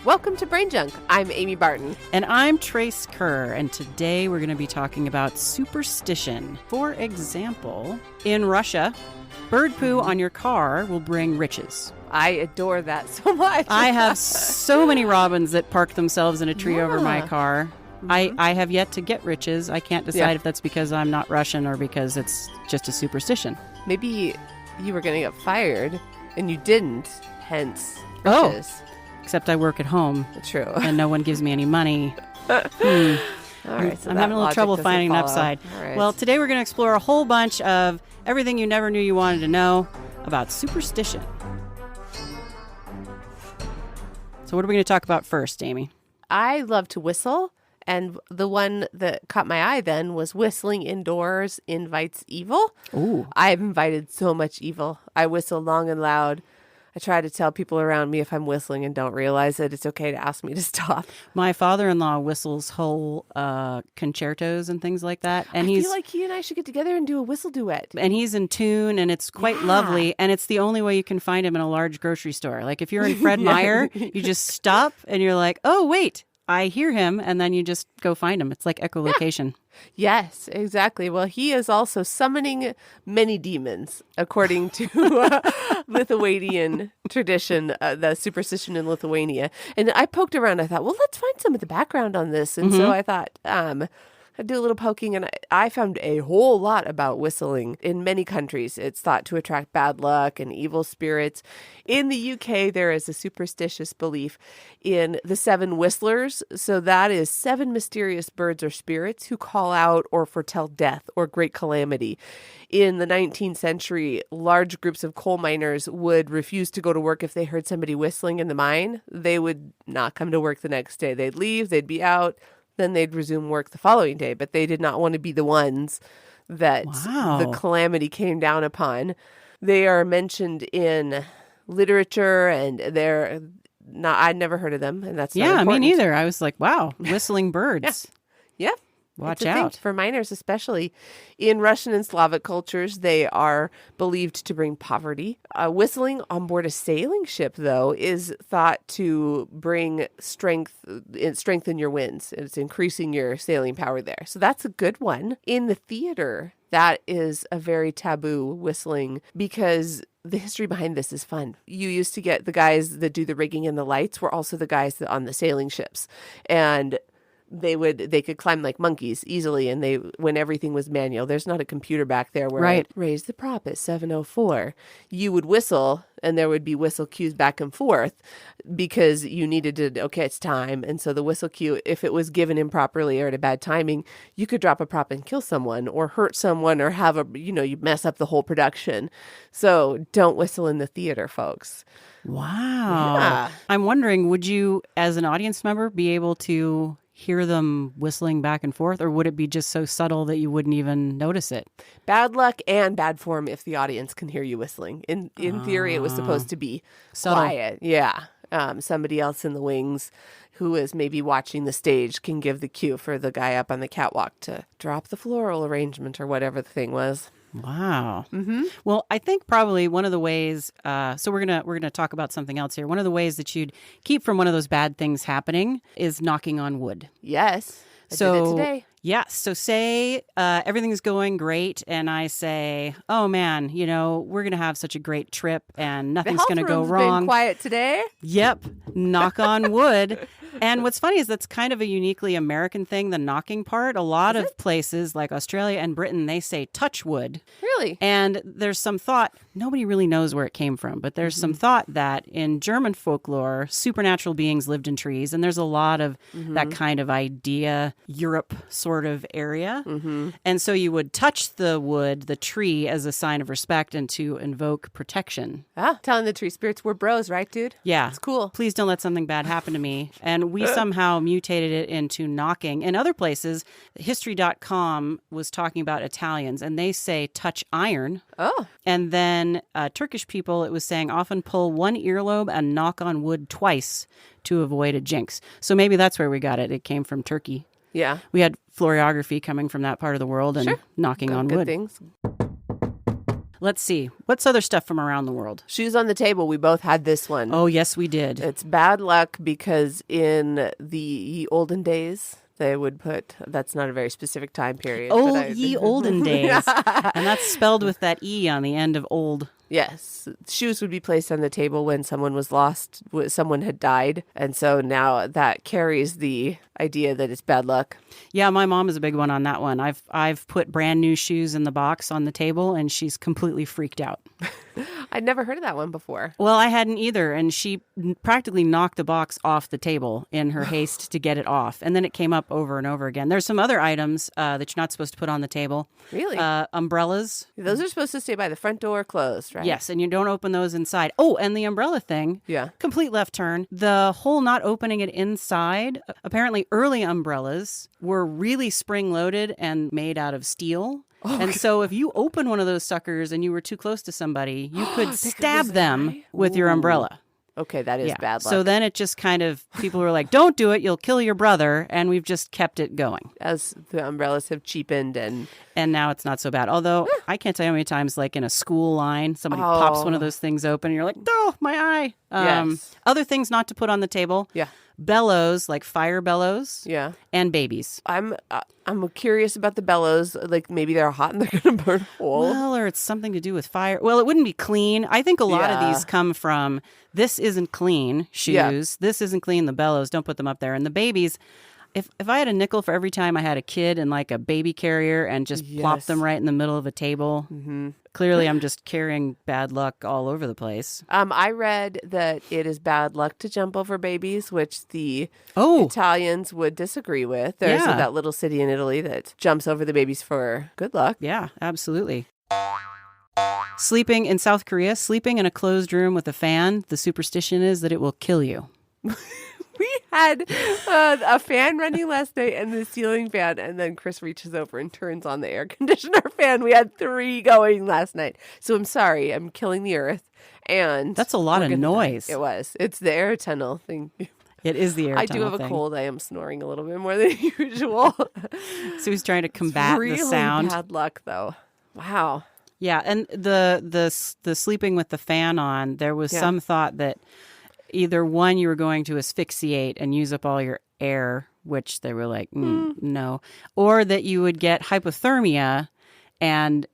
Welcome to Brain Junk. I'm Amy Barton. And I'm Trace Kerr, and today we're going to be talking about superstition. For example, in Russia, bird poo on your car will bring riches. I adore that so much. I have so many robins that park themselves in a tree over my car. Mm-hmm. I have yet to get riches. I can't decide if that's because I'm not Russian or because it's just a superstition. Maybe you were going to get fired and you didn't, hence riches. Oh, except I work at home. True. And no one gives me any money. All right, so I'm having a little trouble finding an upside. Right. Well, today we're going to explore a whole bunch of everything you never knew you wanted to know about superstition. So what are we going to talk about first, Amy? I love to whistle, and the one that caught my eye then was whistling indoors invites evil. Ooh. I've invited so much evil. I whistle long and loud. I try to tell people around me if I'm whistling and don't realize that it's okay to ask me to stop. My father-in-law whistles whole concertos and things like that. And I feel like he and I should get together and do a whistle duet. And he's in tune, and it's quite lovely. And it's the only way you can find him in a large grocery store. Like if you're in Fred Meyer, you just stop and you're like, oh, wait, I hear him. And then you just go find him. It's like echolocation. Yes, exactly. Well, he is also summoning many demons, according to Lithuanian tradition, the superstition in Lithuania. And I poked around. I thought, well, let's find some of the background on this. And so I thought, I'd do a little poking, and I found a whole lot about whistling. In many countries, it's thought to attract bad luck and evil spirits. In the UK, there is a superstitious belief in the 7 whistlers. So that is 7 mysterious birds or spirits who call out or foretell death or great calamity. In the 19th century, large groups of coal miners would refuse to go to work if they heard somebody whistling in the mine. They would not come to work the next day. They'd leave, they'd be out. Then they'd resume work the following day, but they did not want to be the ones that the calamity came down upon. They are mentioned in literature, and they're not. I'd never heard of them, and that's not important. Me neither. I was like, wow, whistling birds. Yeah. Watch out. For miners, especially in Russian and Slavic cultures, they are believed to bring poverty. Whistling on board a sailing ship, though, is thought to bring strengthen your winds. It's increasing your sailing power there. So that's a good one. In the theater, that is a very taboo, whistling, because the history behind this is fun. You used to get the guys that do the rigging and the lights were also the guys that on the sailing ships. And they could climb like monkeys easily, and when everything was manual, there's not a computer back there where I'd raise the prop at 7:04. You would whistle, and there would be whistle cues back and forth because you needed to, okay, it's time. And so the whistle cue, if it was given improperly or at a bad timing, you could drop a prop and kill someone or hurt someone or have you mess up the whole production. So don't whistle in the theater, folks. Wow. Yeah. I'm wondering, would you, as an audience member, be able to hear them whistling back and forth, or would it be just so subtle that you wouldn't even notice it? Bad luck and bad form if the audience can hear you whistling. In theory, it was supposed to be subtle. Quiet. Yeah. Somebody else in the wings who is maybe watching the stage can give the cue for the guy up on the catwalk to drop the floral arrangement or whatever the thing was. Wow. Mm-hmm. Well, I think probably one of the ways, so we're gonna talk about something else here. One of the ways that you'd keep from one of those bad things happening is knocking on wood. Yes. I did it today. Yes. So say everything's going great, and I say, oh, man, we're going to have such a great trip, and nothing's going to go wrong. The health room's been quiet today. Yep. Knock on wood. And what's funny is that's kind of a uniquely American thing, the knocking part. A lot of places like Australia and Britain, they say touch wood. Really? And there's some thought, nobody really knows where it came from, but there's some thought that in German folklore, supernatural beings lived in trees. And there's a lot of that kind of idea, Europe sort of area. And so you would touch the wood, the tree, as a sign of respect and to invoke protection. Telling the tree spirits we're bros, right, dude? Yeah. It's cool. Please don't let something bad happen to me. And we somehow mutated it into knocking. In other places, history.com was talking about Italians, and they say touch iron. Oh. And then Turkish people, it was saying often pull one earlobe and knock on wood twice to avoid a jinx. So maybe that's where we got it. It came from Turkey. Yeah. We had florography coming from that part of the world and knocking on wood. Good things. Let's see. What's other stuff from around the world? Shoes on the table. We both had this one. Oh, yes, we did. It's bad luck because in the olden days, they would put, that's not a very specific time period. Oh, ye olden days. And that's spelled with that E on the end of old. Yes. Shoes would be placed on the table when someone was lost, someone had died. And so now that carries the idea that it's bad luck. Yeah, my mom is a big one on that one. I've put brand new shoes in the box on the table, and she's completely freaked out. I'd never heard of that one before. Well, I hadn't either, and she practically knocked the box off the table in her haste to get it off, and then it came up over and over again. There's some other items that you're not supposed to put on the table. Really? Umbrellas. Those are supposed to stay by the front door closed, right? Yes, and you don't open those inside. Oh, and the umbrella thing. Yeah. Complete left turn. The whole not opening it inside. Apparently, early umbrellas were really spring-loaded and made out of steel. And so if you open one of those suckers and you were too close to somebody, you could stab them with your umbrella. Okay, that is bad luck. So then it just kind of, people were like, don't do it, you'll kill your brother. And we've just kept it going. As the umbrellas have cheapened and now it's not so bad. Although I can't tell you how many times, like in a school line, somebody pops one of those things open and you're like, oh, my eye. Yes. Other things not to put on the table. Yeah. Bellows, like fire bellows. Yeah. And babies. I'm curious about the bellows. Like maybe they're hot and they're going to burn a hole. Well, or it's something to do with fire. Well, it wouldn't be clean. I think a lot of these come from this isn't clean shoes. Yeah. This isn't clean. The bellows, don't put them up there. And the babies, if I had a nickel for every time I had a kid in like a baby carrier and just plop them right in the middle of a table, clearly I'm just carrying bad luck all over the place. I read that it is bad luck to jump over babies, which the Italians would disagree with. There's that little city in Italy that jumps over the babies for good luck. Yeah, absolutely. Sleeping in South Korea, sleeping in a closed room with a fan, the superstition is that it will kill you. We had a fan running last night and the ceiling fan, and then Chris reaches over and turns on the air conditioner fan. We had 3 going last night. So I'm sorry, I'm killing the earth. And that's a lot of noise. It was. It's the air tunnel thing. It is the air tunnel I do have a cold. I am snoring a little bit more than usual. So he's trying to combat the sound. Really bad luck, though. Wow. Yeah, and the sleeping with the fan on, there was some thought that either one, you were going to asphyxiate and use up all your air, which they were like, no, or that you would get hypothermia and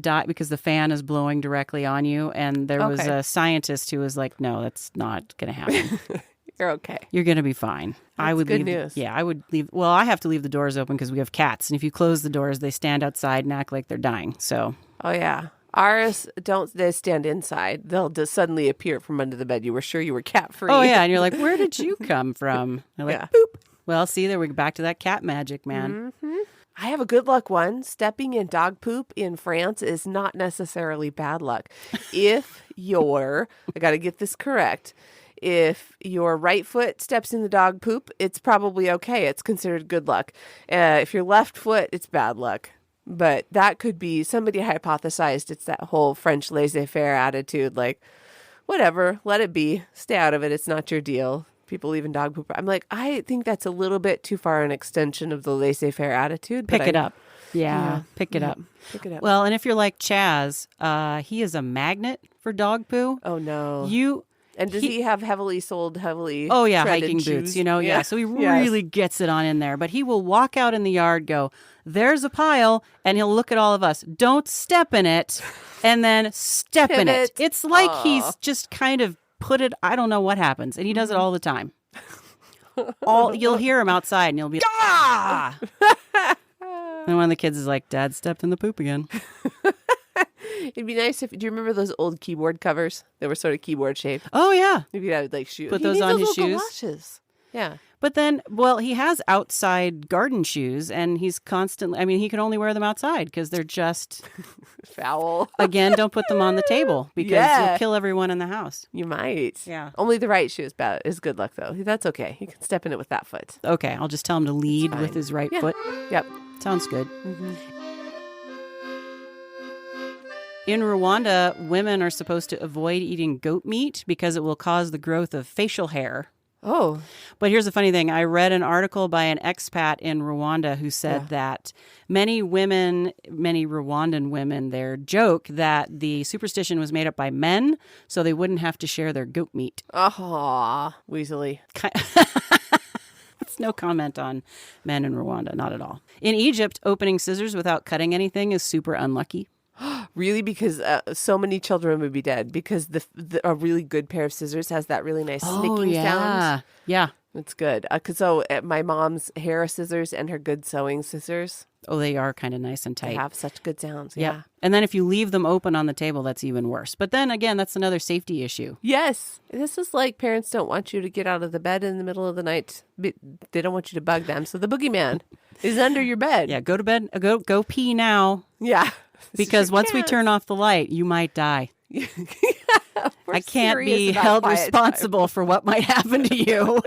die because the fan is blowing directly on you. And there was a scientist who was like, no, that's not going to happen. You're okay. You're going to be fine. That's I would good leave. News. Yeah, I would leave. Well, I have to leave the doors open because we have cats, and if you close the doors, they stand outside and act like they're dying. So. Oh yeah. Ours don't. They stand inside. They'll just suddenly appear from under the bed. You were sure you were cat free. Oh yeah, and you're like, where did you come from? They're like, boop. Well, see, there we're back to that cat magic, man. Mm-hmm. I have a good luck one. Stepping in dog poop in France is not necessarily bad luck. If I got to get this correct. If your right foot steps in the dog poop, it's probably okay. It's considered good luck. If your left foot, it's bad luck. But that could be, somebody hypothesized it's that whole French laissez-faire attitude, like, whatever, let it be, stay out of it, it's not your deal. People leaving dog poop. I'm like, I think that's a little bit too far an extension of the laissez-faire attitude. Pick it up. Yeah, pick it up. Pick it up. Well, and if you're like Chaz, he is a magnet for dog poo. Oh, no. And does he have heavily Oh, yeah, treaded hiking shoes? boots, yeah. So he really gets it on in there. But he will walk out in the yard, go, there's a pile, and he'll look at all of us. Don't step in it, and then step in it. It's like he's just kind of put it, I don't know what happens. And he does it all the time. You'll hear him outside, and you'll be like, ah! And one of the kids is like, Dad stepped in the poop again. It'd be nice do you remember those old keyboard covers that were sort of keyboard shaped? Oh, yeah. If you had like shoes. Put those on his shoes. Galoshes. Yeah. But then, well, he has outside garden shoes, and he's constantly, he can only wear them outside because they're just foul. Again, don't put them on the table because you'll kill everyone in the house. You might. Yeah. Only the right shoe is good luck, though. That's okay. He can step in it with that foot. Okay. I'll just tell him to lead with his right foot. Yep. Sounds good. Mm-hmm. In Rwanda, women are supposed to avoid eating goat meat because it will cause the growth of facial hair. Oh, But here's the funny thing. I read an article by an expat in Rwanda who said that many Rwandan women, their joke that the superstition was made up by men so they wouldn't have to share their goat meat. oh, weaselly. It's no comment on men in Rwanda, not at all. In Egypt, opening scissors without cutting anything is super unlucky. Really? Because so many children would be dead because a really good pair of scissors has that really nice snicking sound. Yeah. It's good. My mom's hair scissors and her good sewing scissors, Oh, they are kind of nice and they tight. have such good sounds. Yep. Yeah. And then if you leave them open on the table, that's even worse. But then again, that's another safety issue. Yes. This is like parents don't want you to get out of the bed in the middle of the night. They don't want you to bug them. So the boogeyman is under your bed. Yeah, go to bed. Go pee now. Yeah. Because once we turn off the light, you might die. I can't be held responsible for what might happen to you.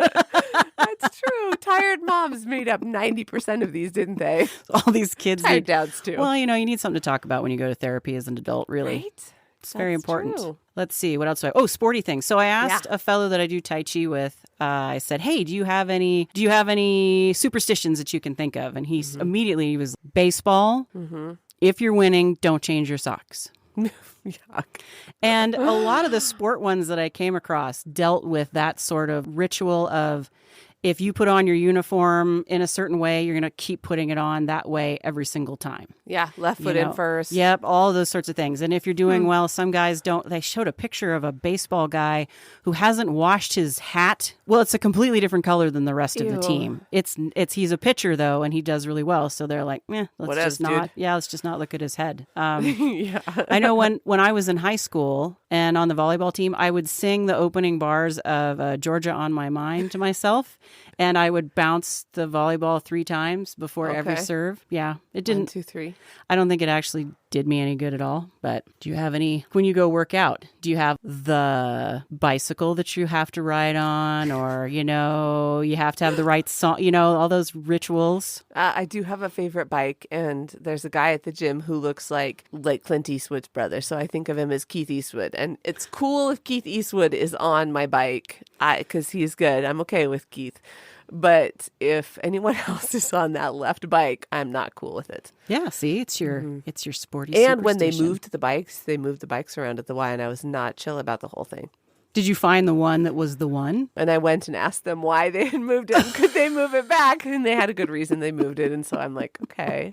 That's true. Tired moms made up 90% of these, didn't they? All these kids. Tired dads, too. Well, you need something to talk about when you go to therapy as an adult, really. Right? It's very important. True. Let's see. What else do I... Oh, sporty things. So I asked a fellow that I do Tai Chi with, I said, hey, do you have any superstitions that you can think of? And he was baseball. Mm-hmm. If you're winning, don't change your socks. Yuck. And a lot of the sport ones that I came across dealt with that sort of ritual of if you put on your uniform in a certain way, you're going to keep putting it on that way every single time. Yeah, left foot in first. Yep, all those sorts of things. And if you're doing well, some guys don't. They showed a picture of a baseball guy who hasn't washed his hat. Well, it's a completely different color than the rest of the team. He's a pitcher though, and he does really well. So they're like, let's just not look at his head. Yeah. I know when I was in high school and on the volleyball team, I would sing the opening bars of Georgia on My Mind to myself. And I would bounce the volleyball 3 times before every serve. Yeah, it didn't. 1, 2, 3. I don't think it actually did me any good at all. But do you have any, when you go work out, do you have the bicycle that you have to ride on? Or, you have to have the right song, all those rituals? I do have a favorite bike, and there's a guy at the gym who looks like Clint Eastwood's brother. So I think of him as Keith Eastwood. And it's cool if Keith Eastwood is on my bike because he's good. I'm okay with Keith. But if anyone else is on that left bike, I'm not cool with it. Yeah, see, it's your sporty And when they superstition. moved the bikes around at the Y, and I was not chill about the whole thing. Did you find the one that was the one? And I went and asked them why they had moved it. Could they move it back? And they had a good reason they moved it. And so I'm like, okay.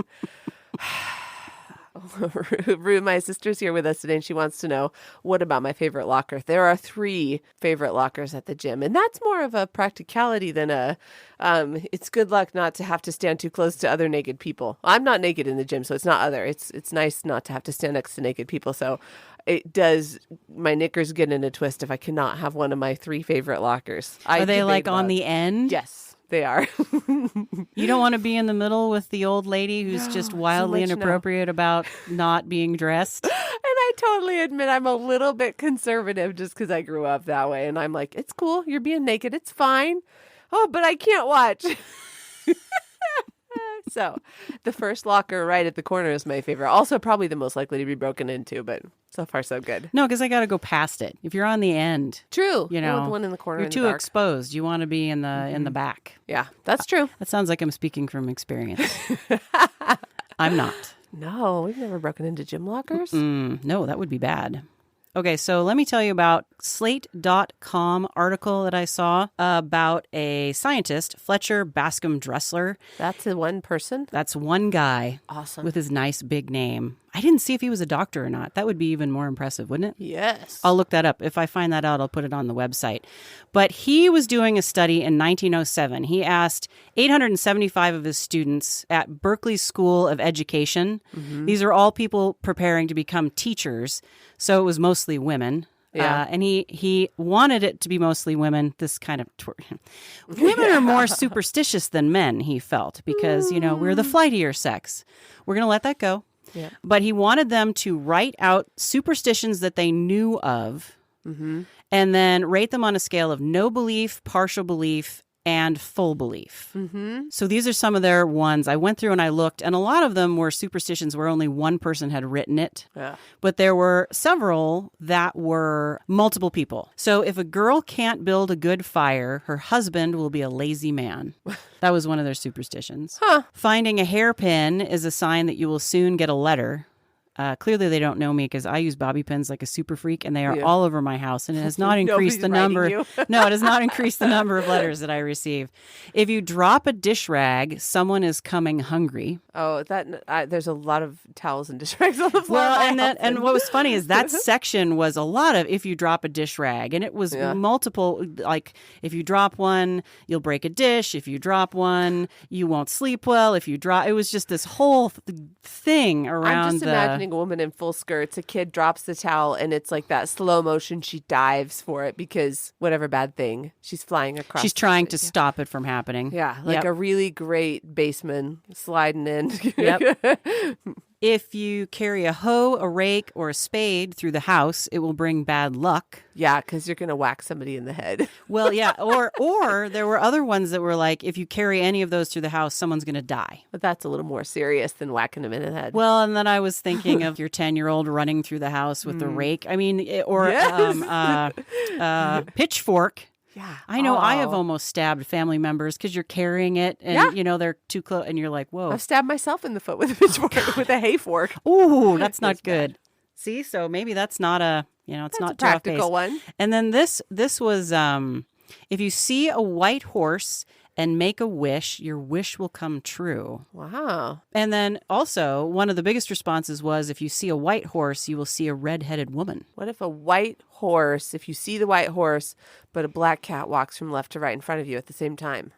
My sister's here with us today, and she wants to know, what about my favorite locker? There are 3 favorite lockers at the gym, and that's more of a practicality than it's good luck not to have to stand too close to other naked people. I'm not naked in the gym, so it's not other. It's nice not to have to stand next to naked people, so it does, my knickers get in a twist if I cannot have one of my 3 favorite lockers. Are they like on the end? Yes. They are. You don't want to be in the middle with the old lady who's just wildly inappropriate about not being dressed. And I totally admit I'm a little bit conservative just because I grew up that way. And I'm like, it's cool. You're being naked. It's fine. Oh, but I can't watch. So the first locker right at the corner is my favorite. Also probably the most likely to be broken into, but so far so good. No, because I got to go past it. If you're on the end, true. The one in the corner. You're too exposed. You want to be in the back. Yeah, that's true. That sounds like I'm speaking from experience. I'm not. No, we've never broken into gym lockers. No, that would be bad. Okay, so let me tell you about Slate.com article that I saw about a scientist, Fletcher Bascom Dressler. That's the one person? That's one guy. Awesome. With his nice big name. I didn't see if he was a doctor or not. That would be even more impressive, wouldn't it? Yes. I'll look that up. If I find that out, I'll put it on the website. But he was doing a study in 1907. He asked 875 of his students at Berkeley School of Education. Mm-hmm. These are all people preparing to become teachers. So it was mostly women. Yeah. And he wanted it to be mostly women. This kind of women are more superstitious than men, he felt, because, we're the flightier sex. We're going to let that go. Yeah. But he wanted them to write out superstitions that they knew of and then rate them on a scale of no belief, partial belief, and full belief. Mm-hmm. So these are some of their ones. I went through and I looked, and a lot of them were superstitions where only one person had written it. Yeah. But there were several that were multiple people. So if a girl can't build a good fire, her husband will be a lazy man. That was one of their superstitions. Finding a hairpin is a sign that you will soon get a letter. Clearly, they don't know me because I use bobby pins like a super freak, and they are all over my house, and it has not increased the number. No, it has not increased the number of letters that I receive. If you drop a dish rag, someone is coming hungry. Oh, there's a lot of towels and dish rags on the floor. Well, and what was funny is that section was a lot of if you drop a dish rag, and it was multiple. Like if you drop one, you'll break a dish. If you drop one, you won't sleep well. If you drop, it was just this whole thing around. I'm just imagining a woman in full skirts, a kid drops the towel, and it's like that slow motion. She dives for it because whatever bad thing, she's flying across. She's trying to stop it from happening. Yeah, like a really great baseman sliding in. Yep. If you carry a hoe, a rake, or a spade through the house, it will bring bad luck. Yeah, because you're going to whack somebody in the head. Well, yeah. Or there were other ones that were like, if you carry any of those through the house, someone's going to die. But that's a little more serious than whacking them in the head. Well, and then I was thinking of your 10-year-old running through the house with the rake. I mean, pitchfork. Yeah. I know I have almost stabbed family members because you're carrying it and, they're too close and you're like, whoa. I've stabbed myself in the foot with a pitchfork, with a hay fork. Ooh, that's not good. Bad. See, so maybe that's not it's not a practical one. And then this was, if you see a white horse and make a wish, your wish will come true. Wow. And then also, one of the biggest responses was, if you see a white horse, you will see a red-headed woman. What if if you see the white horse, but a black cat walks from left to right in front of you at the same time?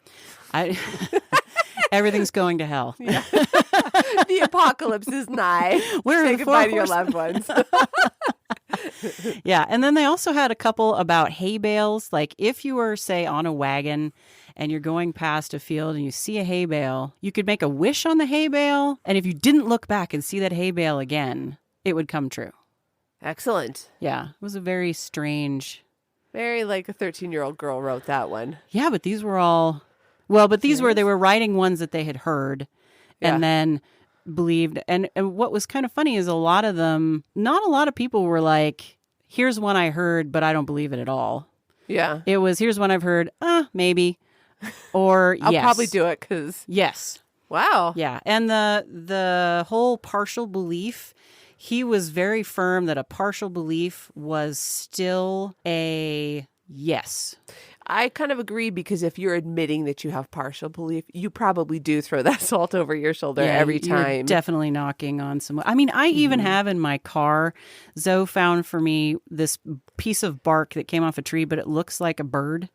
Everything's going to hell. Yeah. The apocalypse is nigh. Say goodbye to your loved ones. Yeah, and then they also had a couple about hay bales. Like if you were, say, on a wagon and you're going past a field and you see a hay bale, you could make a wish on the hay bale. And if you didn't look back and see that hay bale again, it would come true. Excellent. Yeah, it was a very strange. Very like a 13-year-old girl wrote that one. Yeah, but these were all, they were writing ones that they had heard and then believed. And what was kind of funny is a lot of them, not a lot of people were like, here's one I heard, but I don't believe it at all. Yeah. It was, here's one I've heard, maybe. Or I'll probably do it because. Yes. Wow. Yeah. And the whole partial belief, he was very firm that a partial belief was still a yes. I kind of agree because if you're admitting that you have partial belief, you probably do throw that salt over your shoulder every time. You're definitely knocking on some. I mean, I even have in my car, Zoe found for me this piece of bark that came off a tree, but it looks like a bird.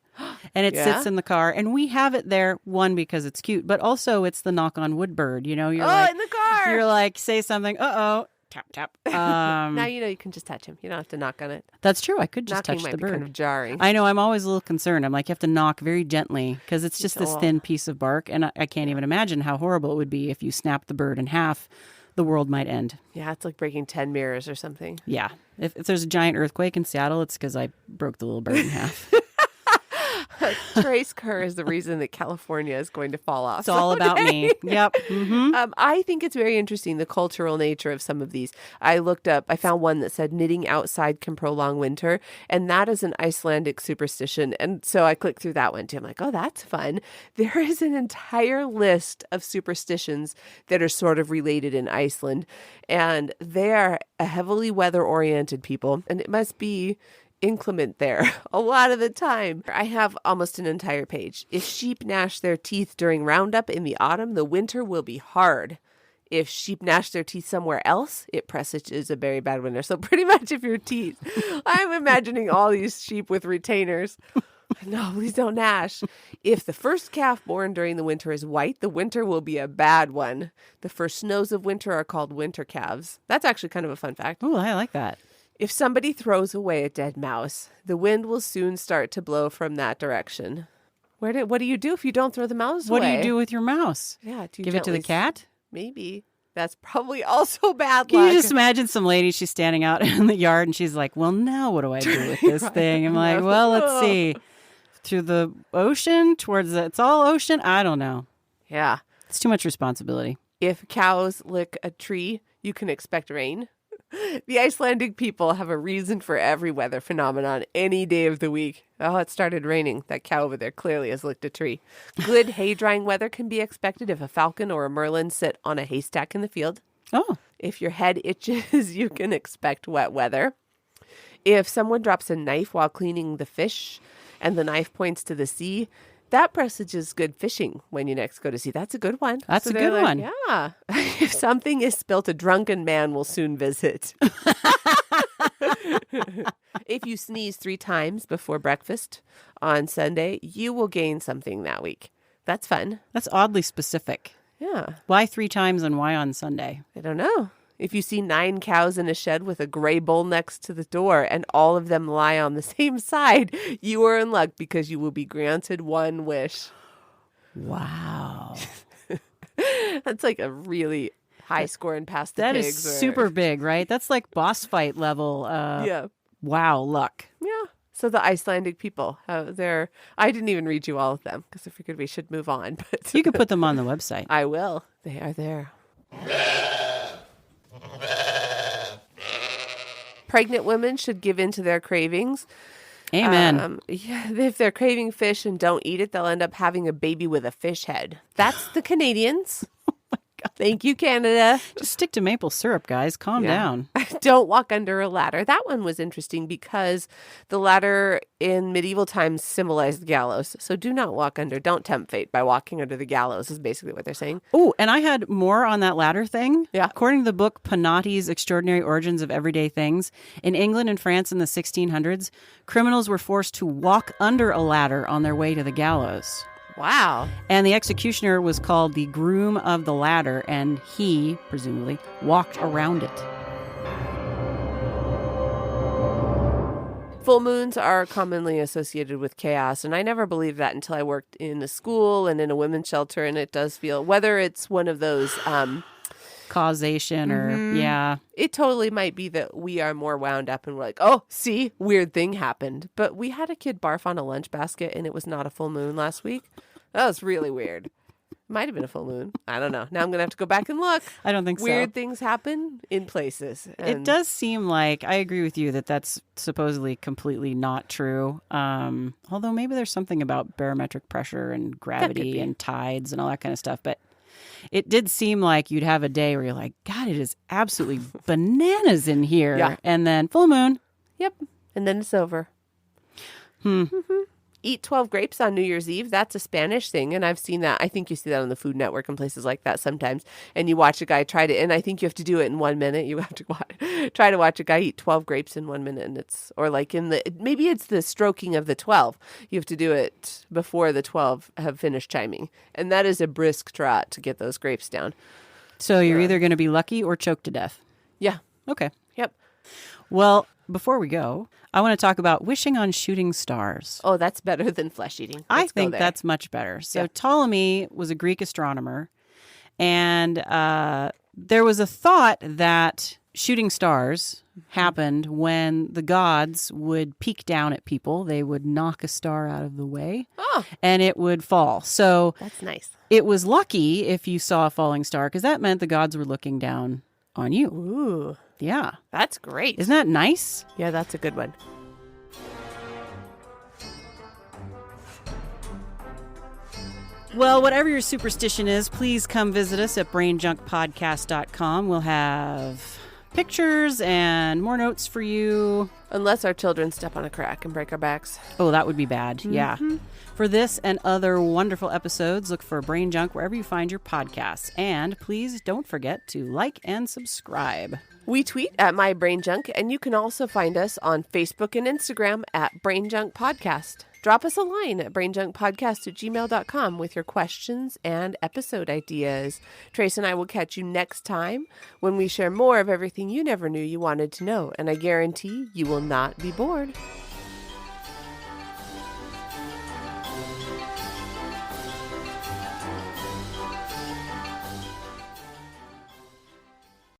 And it sits in the car, and we have it there, one, because it's cute, but also it's the knock on wood bird. You're in the car. You're like, say something, tap, tap. Now you can just touch him. You don't have to knock on it. That's true. I could just Knocking touch might the be bird. Kind of jarring. I know. I'm always a little concerned. I'm like, you have to knock very gently because it's just this thin piece of bark, and I can't even imagine how horrible it would be if you snapped the bird in half. The world might end. Yeah, it's like breaking 10 mirrors or something. Yeah. If there's a giant earthquake in Seattle, it's because I broke the little bird in half. Trace Kerr is the reason that California is going to fall off. It's all about me. Yep. Mm-hmm. I think it's very interesting, the cultural nature of some of these. I found one that said knitting outside can prolong winter, and that is an Icelandic superstition. And so I clicked through that one too. I'm like, oh, that's fun. There is an entire list of superstitions that are sort of related in Iceland, and they are a heavily weather-oriented people, and it must be inclement there a lot of the time. I have almost an entire page. If sheep gnash their teeth during roundup in the autumn, the winter will be hard. If sheep gnash their teeth somewhere else, it presages a very bad winter. So pretty much if your teeth, I'm imagining all these sheep with retainers. No, please don't gnash. If the first calf born during the winter is white, the winter will be a bad one. The first snows of winter are called winter calves. That's actually kind of a fun fact. Oh, I like that. If somebody throws away a dead mouse, the wind will soon start to blow from that direction. What do you do if you don't throw the mouse away? What do you do with your mouse? Yeah, do you give it to the cat? Maybe. That's probably also bad Can luck. you just imagine some lady, she's standing out in the yard and she's like, well, now what do I do with this thing? I'm like, well, let's see. to the ocean, it's all ocean. I don't know. Yeah. It's too much responsibility. If cows lick a tree, you can expect rain. The Icelandic people have a reason for every weather phenomenon any day of the week. Oh, it started raining. That cow over there clearly has licked a tree. Good hay drying weather can be expected if a falcon or a merlin sit on a haystack in the field. Oh. If your head itches, you can expect wet weather. If someone drops a knife while cleaning the fish and the knife points to the sea, that presages good fishing when you next go to sea. That's a good one. That's a good one. Yeah. If something is spilt, a drunken man will soon visit. If you sneeze 3 times before breakfast on Sunday, you will gain something that week. That's fun. That's oddly specific. Yeah. Why 3 times and why on Sunday? I don't know. If you see 9 cows in a shed with a gray bull next to the door and all of them lie on the same side, you are in luck because you will be granted 1 wish. Wow. That's like a really high score in Past the That Pigs. is super big, right? That's like boss fight level. Yeah. Wow, luck. Yeah. So the Icelandic people, I didn't even read you all of them because I figured we should move on. But You can put them on the website. I will. They are there. Pregnant women should give in to their cravings. Amen. If they're craving fish and don't eat it, they'll end up having a baby with a fish head. That's the Canadians. Oh my God. Thank you, Canada. Just stick to maple syrup, guys. Calm down. Don't walk under a ladder. That one was interesting because the ladder in medieval times symbolized the gallows. So do not walk under. Don't tempt fate by walking under the gallows is basically what they're saying. Oh, and I had more on that ladder thing. Yeah. According to the book Panotti's Extraordinary Origins of Everyday Things, in England and France in the 1600s, criminals were forced to walk under a ladder on their way to the gallows. Wow. And the executioner was called the groom of the ladder, and he, presumably, walked around it. Full moons are commonly associated with chaos, and I never believed that until I worked in a school and in a women's shelter, and it does feel, whether it's one of those... causation or, yeah. It totally might be that we are more wound up and we're like, oh, see, weird thing happened. But we had a kid barf on a lunch basket, and it was not a full moon last week. That was really weird. Might have been a full moon. I don't know. Now I'm going to have to go back and look. I don't think so. Weird things happen in places. It does seem like, I agree with you that that's supposedly completely not true. Although maybe there's something about barometric pressure and gravity and tides and all that kind of stuff. But it did seem like you'd have a day where you're like, God, it is absolutely bananas in here. Yeah. And then full moon. Yep. And then it's over. Eat 12 grapes on New Year's Eve. That's a Spanish thing. And I've seen that. I think you see that on the Food Network and places like that sometimes. And you watch a guy try to, and I think you have to do it in 1 minute. You have to try to watch a guy eat 12 grapes in 1 minute. And or like maybe it's the stroking of the 12. You have to do it before the 12 have finished chiming. And that is a brisk trot to get those grapes down. So you're either going to be lucky or choke to death. Yeah. Okay. Yep. Well, before we go, I want to talk about wishing on shooting stars. Oh, that's better than flesh eating. I think that's much better. So Yeah. Ptolemy was a Greek astronomer, and there was a thought that shooting stars happened when the gods would peek down at people. They would knock a star out of the way, and it would fall. So That's nice. it was lucky if you saw a falling star, because that meant the gods were looking down on you. Ooh, Yeah. that's great. Isn't that nice? Yeah, that's a good one. Well, whatever your superstition is, please come visit us at brainjunkpodcast.com. We'll have pictures and more notes for you. Unless our children step on a crack and break our backs. Oh, that would be bad. Yeah. For this and other wonderful episodes, look for Brain Junk wherever you find your podcasts. And please don't forget to like and subscribe. We tweet at My Brain Junk, and you can also find us on Facebook and Instagram at Brain Junk Podcast. Drop us a line at brainjunkpodcast@gmail.com with your questions and episode ideas. Trace and I will catch you next time when we share more of everything you never knew you wanted to know, and I guarantee you will not be bored.